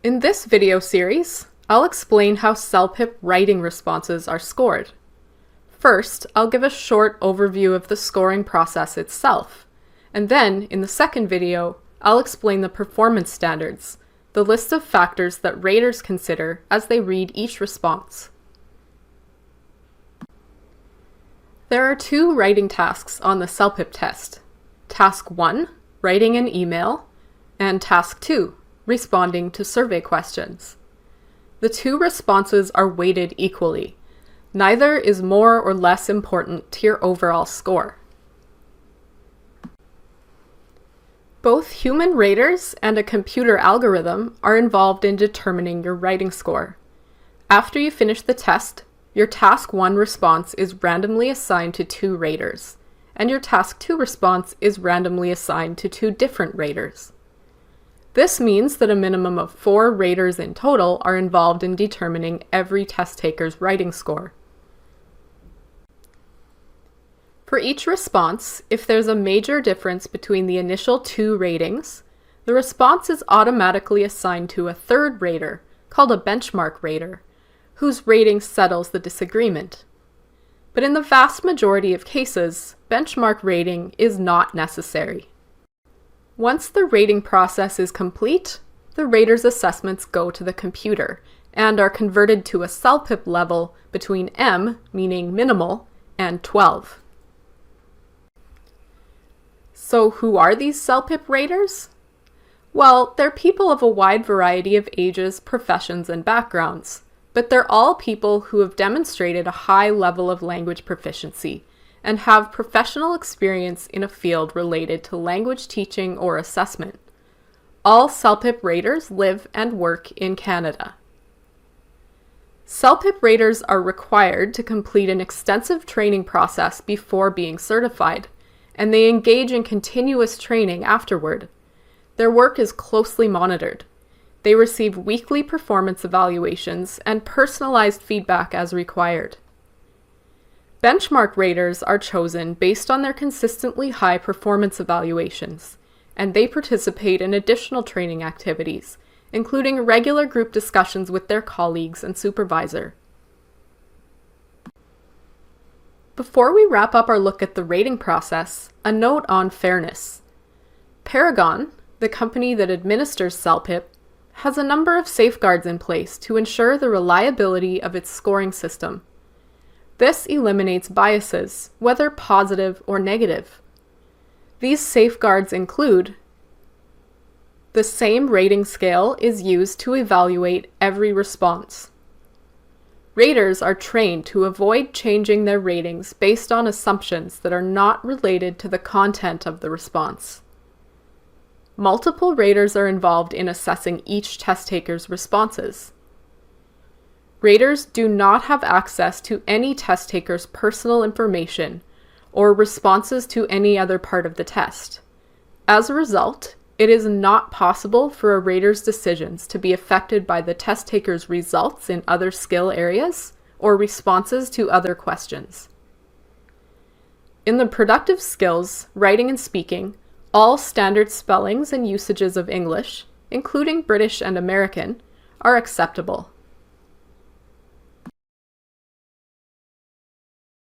In this video series, I'll explain how CELPIP writing responses are scored. First, I'll give a short overview of the scoring process itself, and then, in the second video, I'll explain the performance standards, the list of factors that raters consider as they read each response. There are two writing tasks on the CELPIP test. Task 1, writing an email, and Task 2, responding to survey questions. The two responses are weighted equally. Neither is more or less important to your overall score. Both human raters and a computer algorithm are involved in determining your writing score. After you finish the test, your Task 1 response is randomly assigned to 2 raters, and your Task 2 response is randomly assigned to 2 different raters. This means that a minimum of 4 raters in total are involved in determining every test taker's writing score. For each response, if there's a major difference between the initial 2 ratings, the response is automatically assigned to a third rater, called a benchmark rater, whose rating settles the disagreement. But in the vast majority of cases, benchmark rating is not necessary. Once the rating process is complete, the rater's assessments go to the computer and are converted to a CELPIP level between M, meaning minimal, and 12. So who are these CELPIP raters? Well, they're people of a wide variety of ages, professions, and backgrounds, but they're all people who have demonstrated a high level of language proficiency and have professional experience in a field related to language teaching or assessment. All CELPIP raters live and work in Canada. CELPIP raters are required to complete an extensive training process before being certified, and they engage in continuous training afterward. Their work is closely monitored. They receive weekly performance evaluations and personalized feedback as required. Benchmark raters are chosen based on their consistently high performance evaluations, and they participate in additional training activities, including regular group discussions with their colleagues and supervisor. Before we wrap up our look at the rating process, a note on fairness. Paragon, the company that administers CELPIP, has a number of safeguards in place to ensure the reliability of its scoring system. This eliminates biases, whether positive or negative. These safeguards include: the same rating scale is used to evaluate every response. Raters are trained to avoid changing their ratings based on assumptions that are not related to the content of the response. Multiple raters are involved in assessing each test taker's responses. Raters do not have access to any test taker's personal information or responses to any other part of the test. As a result, it is not possible for a rater's decisions to be affected by the test taker's results in other skill areas or responses to other questions. In the productive skills, writing and speaking, all standard spellings and usages of English, including British and American, are acceptable.